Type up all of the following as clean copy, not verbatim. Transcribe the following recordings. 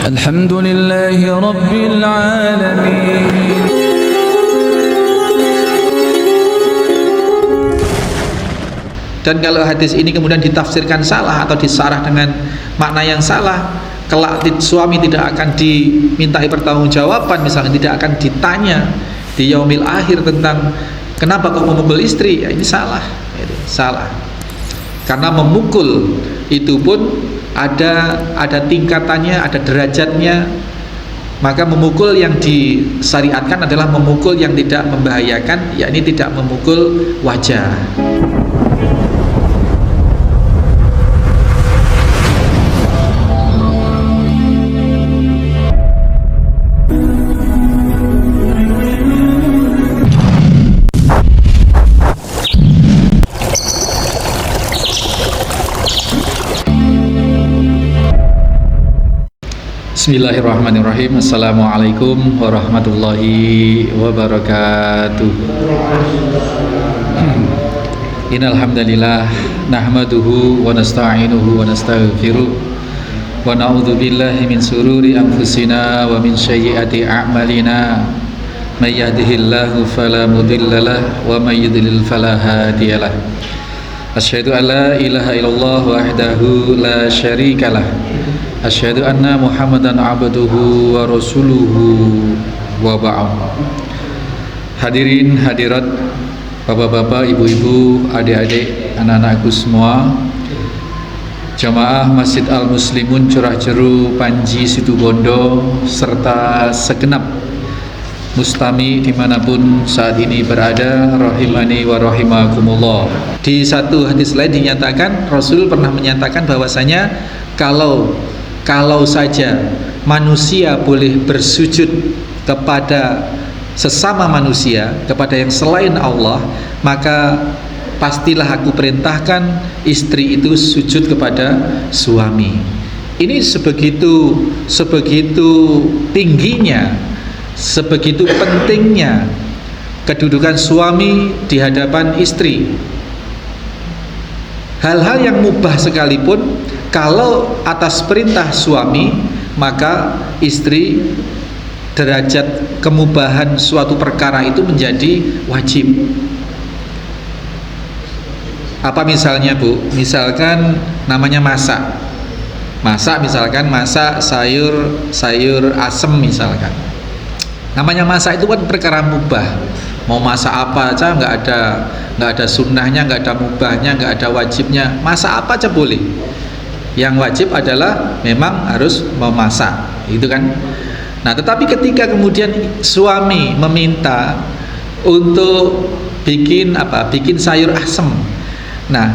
Alhamdulillahi Rabbil Alamin. Dan kalau hadis ini kemudian ditafsirkan salah atau disarah dengan makna yang salah, kelak suami tidak akan dimintai pertanggungjawaban, misalnya tidak akan ditanya di yaumil akhir tentang kenapa kau memukul istri, ya ini salah, salah. Karena memukul itu pun ada tingkatannya, ada derajatnya. Maka memukul yang disyariatkan adalah memukul yang tidak membahayakan, yakni tidak memukul wajah. Bismillahirrahmanirrahim. Assalamualaikum warahmatullahi wabarakatuh. Innal hamdalillah nahmaduhu wa nasta'inuhu wa nastaghfiruh wa na'udzu billahi min sururi anfusina wa min sayyiati a'malina. May yahdihillahu fala mudhillalah wa may yudlil fala hadiyalah. Asyhadu an la ilaha illallah wahdahu la syarikalah. Asyhadu anna Muhammadan abduhu wa rasuluhu wa ba'd. Hadirin hadirat, bapak-bapak, ibu-ibu, adik-adik, anak-anakku semua, jamaah Masjid Al-Muslimun Curah Ceru Panji Situbondo serta segenap mustami dimanapun saat ini berada, rahimani wa rahimakumullah. Di satu hadis lain dinyatakan, Rasul pernah menyatakan bahwasanya kalau saja manusia boleh bersujud kepada sesama manusia, kepada yang selain Allah, maka pastilah aku perintahkan istri itu sujud kepada suami. Ini sebegitu tingginya, sebegitu pentingnya kedudukan suami di hadapan istri. Hal-hal yang mubah sekalipun, kalau atas perintah suami, maka istri derajat kemubahan suatu perkara itu menjadi wajib. Apa misalnya, Bu? Misalkan namanya masak. Misalkan masak sayur asem misalkan. Namanya masak itu kan perkara mubah. Mau masak apa aja nggak ada sunnahnya, nggak ada mubahnya, nggak ada wajibnya. Masak apa aja boleh. Yang wajib adalah memang harus memasak, itu kan. Nah, tetapi ketika kemudian suami meminta untuk bikin sayur asem. Nah,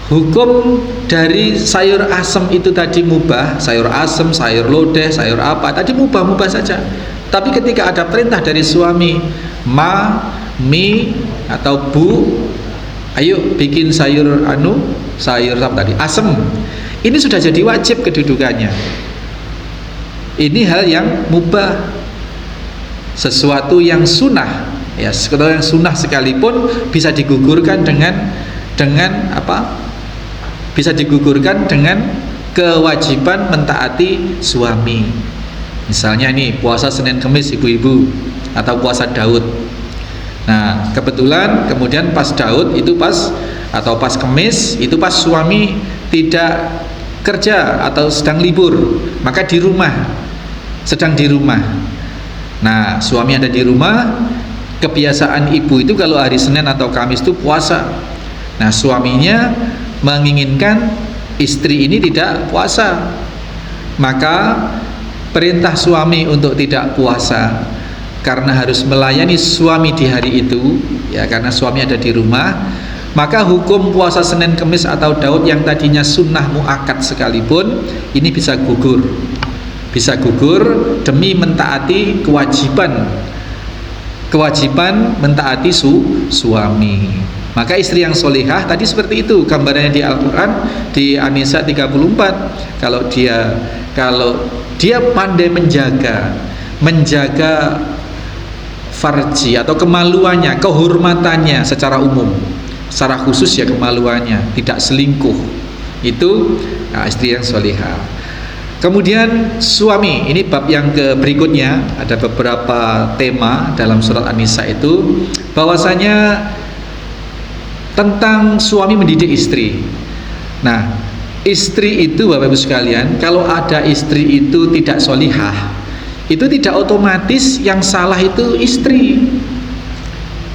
hukum dari sayur asem itu tadi mubah, sayur asem, sayur lodeh, sayur apa, tadi mubah-mubah saja. Tapi ketika ada perintah dari suami, mi atau bu, ayo bikin sayur apa tadi, asem. Ini sudah jadi wajib kedudukannya. Ini hal yang mubah, sesuatu yang sunnah, ya, sesuatu yang sunnah sekalipun bisa digugurkan dengan apa? Bisa digugurkan dengan kewajiban mentaati suami. Misalnya ini puasa Senin Kemis ibu-ibu, atau puasa Daud. Nah, kebetulan kemudian pas Daud itu pas Kemis itu pas suami tidak kerja atau sedang libur, maka sedang di rumah. Nah, suami ada di rumah. Kebiasaan ibu itu kalau hari Senin atau Kamis itu puasa. Nah, suaminya menginginkan istri ini tidak puasa, maka perintah suami untuk tidak puasa karena harus melayani suami di hari itu, ya, karena suami ada di rumah. Maka hukum puasa Senin Kemis atau Daud yang tadinya sunnah muakkad sekalipun, ini bisa gugur demi mentaati kewajiban mentaati suami. Maka istri yang solihah tadi seperti itu gambarannya di Al-Quran di An-Nisa 34. Kalau dia pandai menjaga farji atau kemaluannya, kehormatannya secara umum, secara khusus ya kemaluannya, tidak selingkuh, itu istri yang solihah. Kemudian suami, ini bab yang berikutnya, ada beberapa tema dalam surat An-Nisa itu bahwasanya tentang suami mendidik istri. Nah, istri itu Bapak Ibu sekalian, kalau ada istri itu tidak solihah, itu tidak otomatis yang salah itu istri.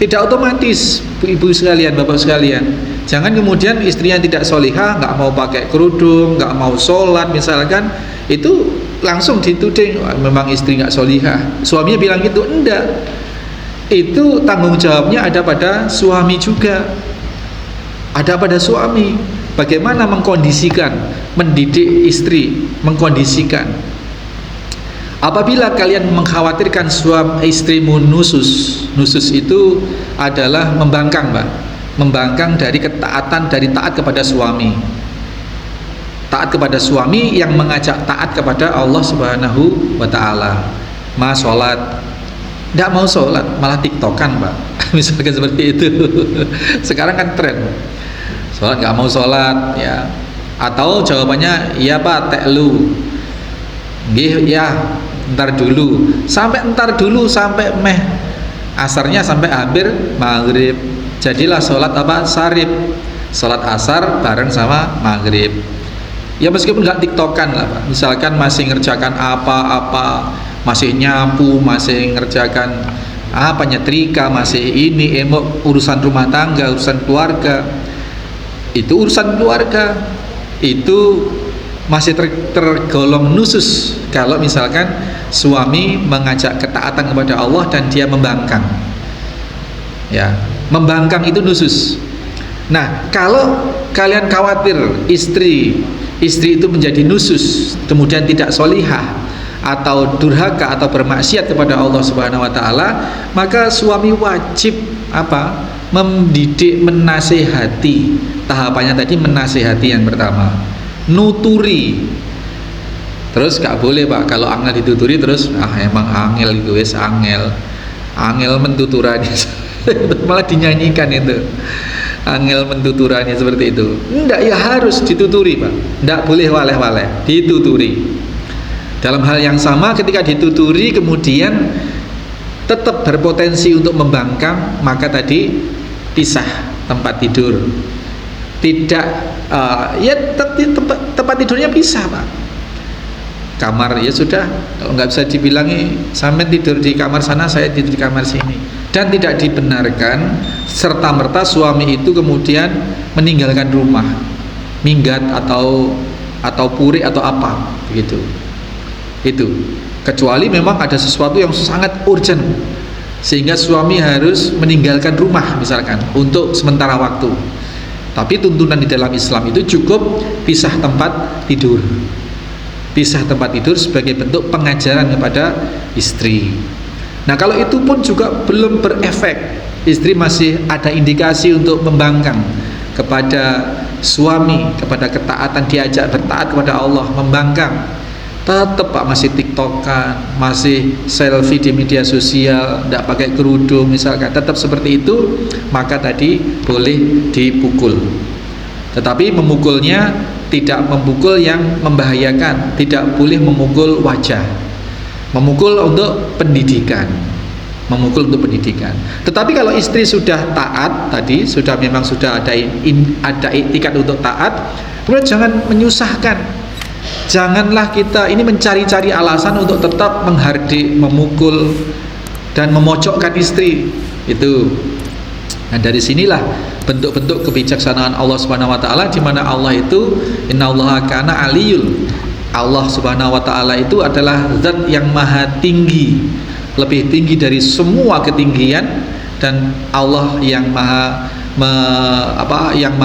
Tidak otomatis, ibu sekalian, bapak sekalian. Jangan kemudian istrinya tidak solihah, nggak mau pakai kerudung, nggak mau sholat misalkan, itu langsung dituding memang istri nggak solihah. Suaminya bilang gitu, enggak. Itu tanggung jawabnya ada pada suami juga. Ada pada suami. Bagaimana mengkondisikan, mendidik istri, mengkondisikan. Apabila kalian mengkhawatirkan suami istrimu nusus itu adalah membangkang, Mbak. Membangkang dari ketaatan, dari taat kepada suami. Taat kepada suami yang mengajak taat kepada Allah Subhanahu wa ta'ala. Ma sholat, tidak mau sholat, malah tiktokan, Mbak. Misalkan seperti itu. Sekarang kan tren. Sholat nggak mau sholat, ya. Atau jawabannya, iya Pak, teklu. Nggih, ya. Ntar dulu, sampai asarnya sampai hampir maghrib. Jadilah sholat apa? Sarib. Sholat asar bareng sama maghrib. Ya meskipun nggak tiktokan lah Pak. Misalkan masih ngerjakan apa-apa, masih nyapu, masih ngerjakan apa, nyetrika, masih ini urusan rumah tangga, urusan keluarga. Itu urusan keluarga. Itu masih tergolong nusus kalau misalkan suami mengajak ketaatan kepada Allah dan dia membangkang. Ya, membangkang itu nusus. Nah, kalau kalian khawatir istri itu menjadi nusus, kemudian tidak solihah atau durhaka atau bermaksiat kepada Allah Subhanahu wa taala, maka suami wajib apa? Mendidik, menasehati. Tahapannya tadi menasehati yang pertama. Nuturi. Terus gak boleh Pak kalau angel dituturi terus emang angel itu wes angel mentuturani. Malah dinyanyikan itu. Angel mentuturani seperti itu. Enggak, ya harus dituturi Pak. Enggak boleh waleh-waleh, dituturi. Dalam hal yang sama ketika dituturi kemudian tetap berpotensi untuk membangkang, maka tadi pisah tempat tidur. Tidak tempat tidurnya pisah Pak. Kamar ya sudah, kalau nggak bisa dibilangi sampai tidur di kamar sana, saya tidur di kamar sini. Dan tidak dibenarkan serta-merta suami itu kemudian meninggalkan rumah, minggat atau puri atau apa begitu. Itu kecuali memang ada sesuatu yang sangat urgent sehingga suami harus meninggalkan rumah misalkan untuk sementara waktu. Tapi tuntunan di dalam Islam itu cukup pisah tempat tidur. Pisah tempat tidur sebagai bentuk pengajaran kepada istri. Nah, kalau itu pun juga belum berefek, istri masih ada indikasi untuk membangkang kepada suami, kepada ketaatan, diajak bertaat kepada Allah, membangkang. Tetap Pak masih tiktokan, masih selfie di media sosial, tidak pakai kerudung misalkan, tetap seperti itu, maka tadi boleh dipukul. Tetapi memukulnya tidak memukul yang membahayakan, tidak boleh memukul wajah. Memukul untuk pendidikan. Memukul untuk pendidikan. Tetapi kalau istri sudah taat tadi, memang sudah ada itikat untuk taat, kemudian jangan menyusahkan. Janganlah kita ini mencari-cari alasan untuk tetap menghardik, memukul dan memojokkan istri. Itu. Nah, dari sinilah bentuk-bentuk kebijaksanaan Allah Subhanahu wa taala, di mana Allah itu innallaha kana aliyul. Allah Subhanahu wa taala itu adalah zat yang maha tinggi, lebih tinggi dari semua ketinggian, dan Allah yang maha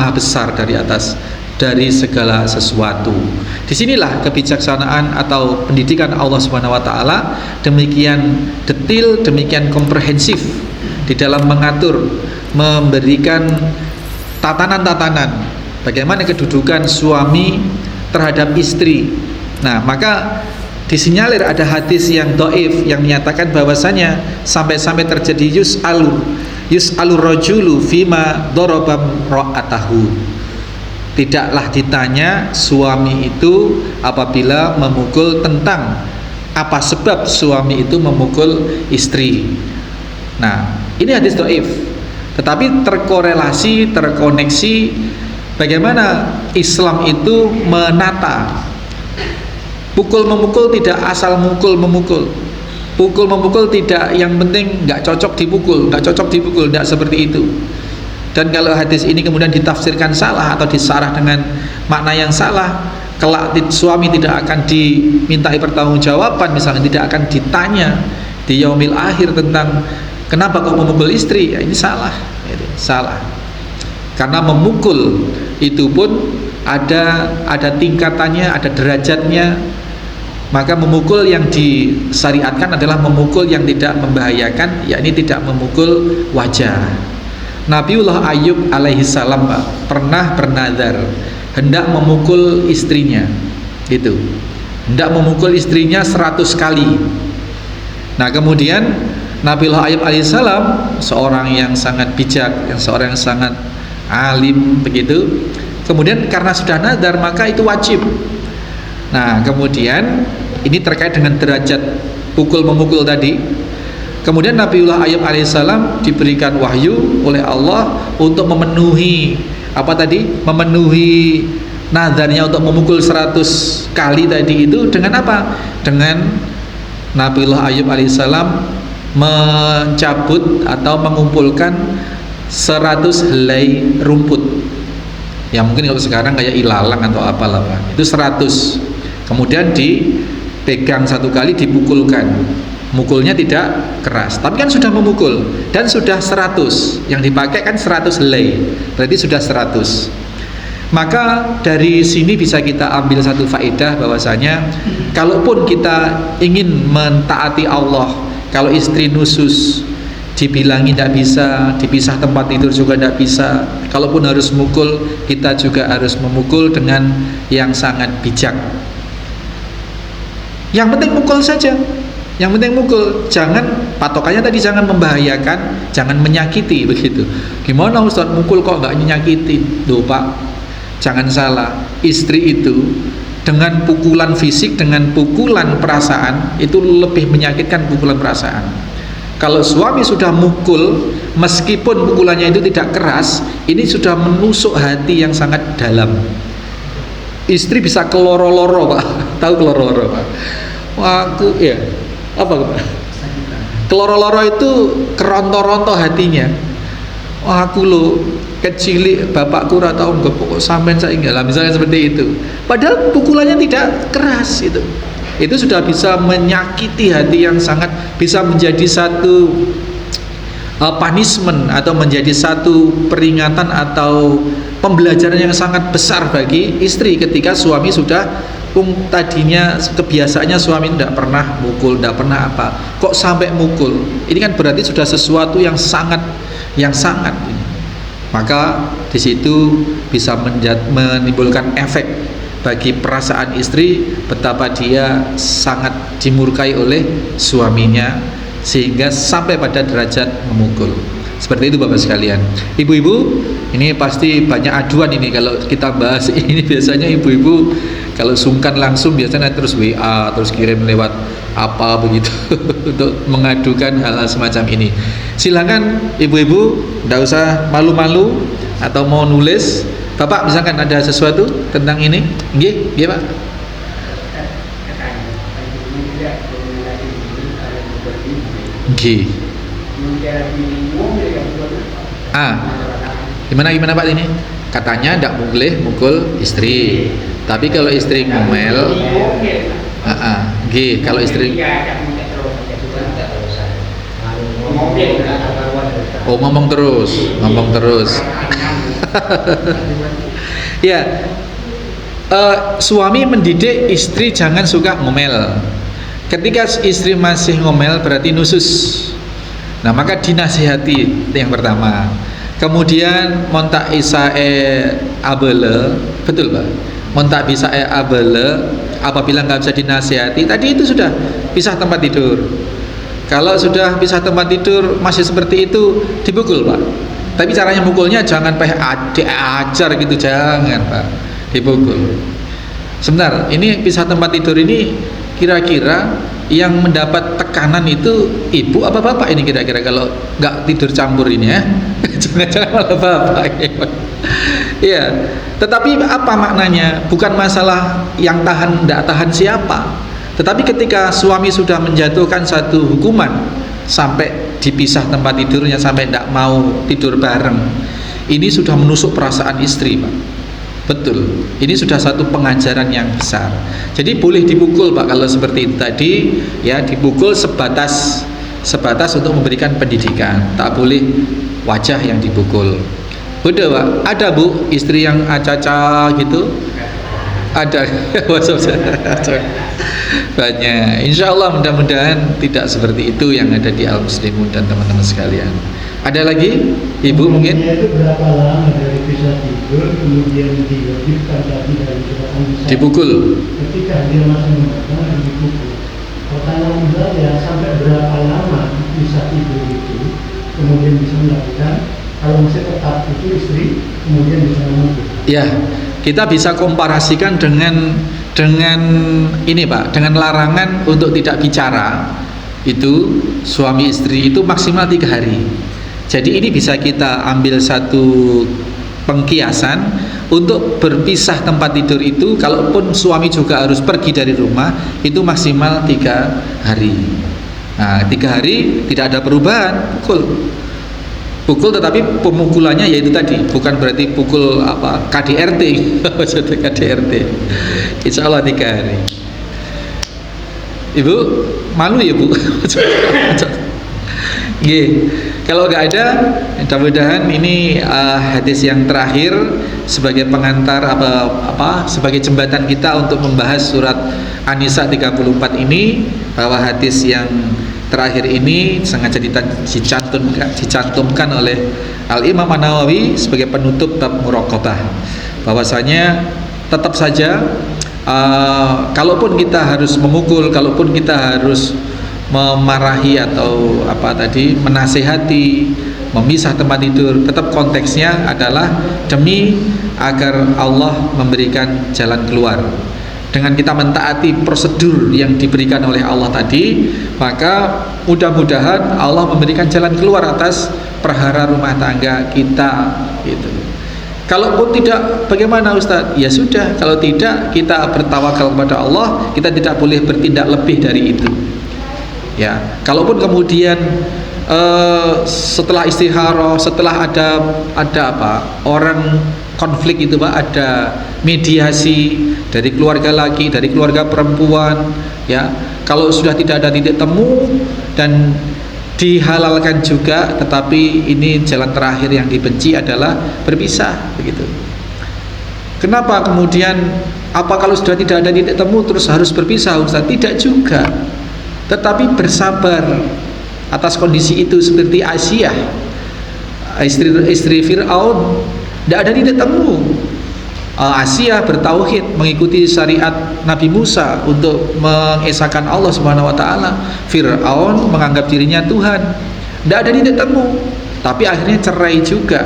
besar dari atas dari segala sesuatu. Disinilah kebijaksanaan atau pendidikan Allah Subhanahu wa taala demikian detil, demikian komprehensif di dalam mengatur, memberikan tatanan-tatanan bagaimana kedudukan suami terhadap istri. Nah, maka disinyalir ada hadis yang dhaif yang menyatakan bahwasanya sampai-sampai terjadi yus'alur rajulu fima daraba ra'atahu. tidaklah ditanya suami itu apabila memukul tentang apa sebab suami itu memukul istri. Nah, ini hadis dhaif, tetapi terkorelasi, terkoneksi bagaimana Islam itu menata. Pukul memukul tidak asal memukul. Pukul memukul tidak yang penting nggak cocok dipukul, tidak seperti itu. Dan kalau hadis ini kemudian ditafsirkan salah atau disarah dengan makna yang salah, kelak suami tidak akan dimintai pertanggungjawaban, misalnya tidak akan ditanya di yaumil akhir tentang kenapa kau memukul istri, ya ini salah, salah. Karena memukul itu pun ada tingkatannya, ada derajatnya. Maka memukul yang disyariatkan adalah memukul yang tidak membahayakan, yakni tidak memukul wajah. Nabiullah Ayub alaihissalam pernah bernazar hendak memukul istrinya, gitu. Hendak memukul istrinya 100 kali. Nah, kemudian Nabiullah Ayub alaihissalam, seorang yang sangat bijak, seorang yang sangat alim begitu. Kemudian karena sudah nazar maka itu wajib. Nah, kemudian ini terkait dengan derajat pukul memukul tadi. Kemudian Nabiullah Ayub alaihissalam diberikan wahyu oleh Allah untuk memenuhi apa tadi? Memenuhi nazarnya untuk memukul 100 kali tadi itu dengan apa? Dengan Nabiullah Ayub alaihissalam mencabut atau mengumpulkan 100 helai rumput. Ya mungkin kalau sekarang kayak ilalang atau apalah Pak. Itu 100. Kemudian dipegang 1 kali, dipukulkan. Mukulnya tidak keras, tapi kan sudah memukul dan sudah 100. Yang dipakai kan 100 helai. Berarti sudah 100. Maka dari sini bisa kita ambil satu faedah bahwasanya kalaupun kita ingin mentaati Allah, kalau istri nusus dibilangi tidak bisa, dipisah tempat tidur juga tidak bisa. Kalaupun harus mukul, kita juga harus memukul dengan yang sangat bijak. Yang penting mukul saja. Yang penting mukul, jangan patokannya tadi jangan membahayakan, jangan menyakiti begitu. Gimana Ustaz mukul kok nggak menyakiti? Duh Pak, jangan salah. Istri itu dengan pukulan fisik, dengan pukulan perasaan itu lebih menyakitkan pukulan perasaan. Kalau suami sudah mukul, meskipun pukulannya itu tidak keras, ini sudah menusuk hati yang sangat dalam. Istri bisa keloro-loro Pak, tahu keloro-loro Pak? Wah, aku ya apa Pak? Keloro-loro itu keronto-ronto hatinya. Wah, aku lo kecil, bapakku ora tau nggak pokok sampean saya enggak lah, misalnya seperti itu. Padahal pukulannya tidak keras itu. Itu sudah bisa menyakiti hati yang sangat, bisa menjadi satu punishment atau menjadi satu peringatan atau pembelajaran yang sangat besar bagi istri ketika suami sudah tadinya kebiasaannya suami tidak pernah mukul, tidak pernah apa, kok sampai mukul. Ini kan berarti sudah sesuatu yang sangat maka di situ bisa menimbulkan efek bagi perasaan istri, betapa dia sangat dimurkai oleh suaminya sehingga sampai pada derajat memukul. Seperti itu Bapak sekalian. Ibu-ibu, ini pasti banyak aduan ini kalau kita bahas ini. Biasanya ibu-ibu kalau sungkan langsung biasanya terus WA, terus kirim lewat apa begitu untuk mengadukan hal-hal semacam ini. Silakan ibu-ibu, tidak usah malu-malu atau mau nulis. Bapak misalkan ada sesuatu tentang ini, nggih, nggih Pak. Nggih. Gimana Pak ini? Katanya tidak boleh mukul istri. Tapi kalau istri ngomel, kalau istri ngomong terus. Ya, suami mendidik istri jangan suka ngomel. Ketika istri masih ngomel berarti nusus. Nah, maka dinasihati yang pertama. Kemudian montak isae abele, betul Pak? Montak bisa abele, apabila nggak bisa dinasihati, tadi itu sudah pisah tempat tidur. Kalau sudah pisah tempat tidur masih seperti itu, dipukul Pak. Tapi caranya mukulnya jangan ajar gitu, jangan Pak, dipukul. Sebentar, ini pisah tempat tidur ini kira-kira yang mendapat tekanan itu ibu apa bapak ini kira-kira kalau nggak tidur campur ini ya? Jangan-jangan malah bapak. Iya, tetapi apa maknanya? Bukan masalah yang tahan tidak tahan siapa, tetapi ketika suami sudah menjatuhkan satu hukuman sampai dipisah tempat tidurnya, sampai tidak mau tidur bareng, ini sudah menusuk perasaan istri Pak. Betul, ini sudah satu pengajaran yang besar. Jadi boleh dipukul Pak kalau seperti itu tadi ya, dipukul sebatas untuk memberikan pendidikan, tak boleh wajah yang dipukul. Udah Pak, ada Bu istri yang acaca gitu? Ada. Banyak. Insya Allah mudah-mudahan tidak seperti itu yang ada di Al-Muslimun dan teman-teman sekalian. Ada lagi Ibu mungkin? Itu berapa lama dari bisa tidur kemudian diwajibkan tadi dari surat An-Nisa Dipukul. ketika dia masih membangun dipukul. Pertanyaan saya, sampai berapa lama bisa tidur itu kemudian bisa melakukan, kalau masih tetap itu istri kemudian bisa memukul. Ya, kita bisa komparasikan dengan ini Pak, dengan larangan untuk tidak bicara. Itu suami istri itu maksimal 3 hari. Jadi ini bisa kita ambil satu pengkiasan untuk berpisah tempat tidur itu, kalaupun suami juga harus pergi dari rumah, itu maksimal 3 hari. Nah, 3 hari tidak ada perubahan, pukul tetapi pemukulannya yaitu tadi, bukan berarti pukul apa KDRT. Maksudnya KDRT. Insya Allah 3 hari. Ibu malu ya Bu? Kalau nggak ada, mudah-mudahan ini hadis yang terakhir sebagai pengantar sebagai jembatan kita untuk membahas surat An-Nisa 34 ini, bahwa hadis yang terakhir ini sengaja dicantumkan oleh Al-Imam An-Nawawi sebagai penutup bab muraqabah, bahwasanya tetap saja kalaupun kita harus memukul, kalaupun kita harus memarahi atau menasehati, memisah tempat tidur, tetap konteksnya adalah demi agar Allah memberikan jalan keluar. Dengan kita mentaati prosedur yang diberikan oleh Allah tadi, maka mudah-mudahan Allah memberikan jalan keluar atas perhara rumah tangga kita gitu. Kalaupun tidak, bagaimana Ustadz? Ya sudah, kalau tidak, kita bertawakal kepada Allah, kita tidak boleh bertindak lebih dari itu. Ya, kalaupun kemudian setelah istikharah, setelah ada orang konflik itu Pak, ada mediasi dari keluarga laki, dari keluarga perempuan, ya, kalau sudah tidak ada titik temu dan dihalalkan juga, tetapi ini jalan terakhir yang dibenci adalah berpisah, begitu. Kenapa kemudian kalau sudah tidak ada titik temu terus harus berpisah Ustaz? Tidak juga, tetapi bersabar atas kondisi itu. Seperti Asiyah, istri Fir'aun, tidak ada titik temu. Asiyah bertauhid, mengikuti syariat Nabi Musa untuk mengesahkan Allah Subhanahu wa taala. Fir'aun menganggap dirinya Tuhan. Tidak ada titik temu, tapi akhirnya cerai juga.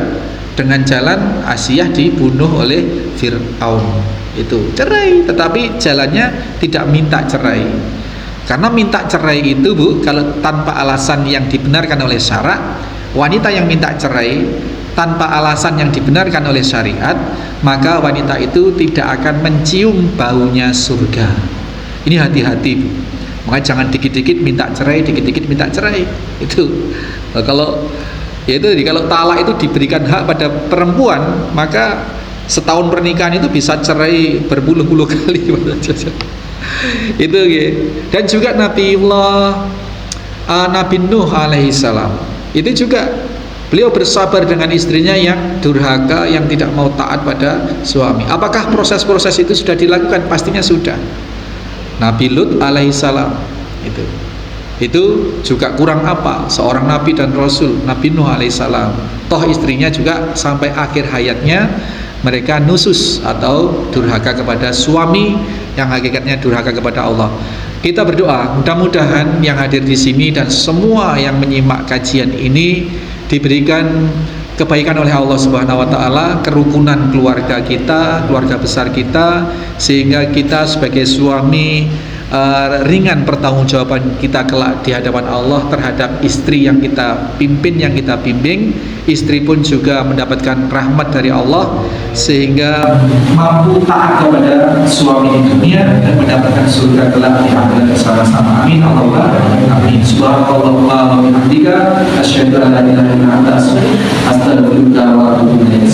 Dengan jalan Asiyah dibunuh oleh Fir'aun. Itu cerai, tetapi jalannya tidak minta cerai. Karena minta cerai itu Bu, kalau tanpa alasan yang dibenarkan oleh syarak, wanita yang minta cerai tanpa alasan yang dibenarkan oleh syariat, maka wanita itu tidak akan mencium baunya surga. Ini hati-hati Bu. Makanya jangan dikit-dikit minta cerai, dikit-dikit minta cerai. Itu kalau talak itu diberikan hak pada perempuan, maka setahun pernikahan itu bisa cerai berpuluh-puluh kali. Itu ya. Dan juga Nabi Nuh alaihissalam itu juga beliau bersabar dengan istrinya yang durhaka, yang tidak mau taat pada suami. Apakah proses-proses itu sudah dilakukan? Pastinya sudah. Nabi Lut alaihissalam itu juga kurang apa? Seorang nabi dan rasul, Nabi Nuh alaihissalam. Toh istrinya juga sampai akhir hayatnya mereka nusus atau durhaka kepada suami, yang hakikatnya durhaka kepada Allah. Kita berdoa mudah-mudahan yang hadir di sini dan semua yang menyimak kajian ini diberikan kebaikan oleh Allah Subhanahu wa taala, kerukunan keluarga kita, keluarga besar kita, sehingga kita sebagai suami ringan pertanggungjawaban kita kelak di hadapan Allah terhadap istri yang kita pimpin, yang kita bimbing. Istri pun juga mendapatkan rahmat dari Allah sehingga mampu taat kepada suami di dunia dan mendapatkan surga kelak di akhirat bersama-sama. Amin Allahumma amin. Subhanallah wa bihamdika asyhadu an la ilaha illa anta astaghfiruka wa atubu ilaik.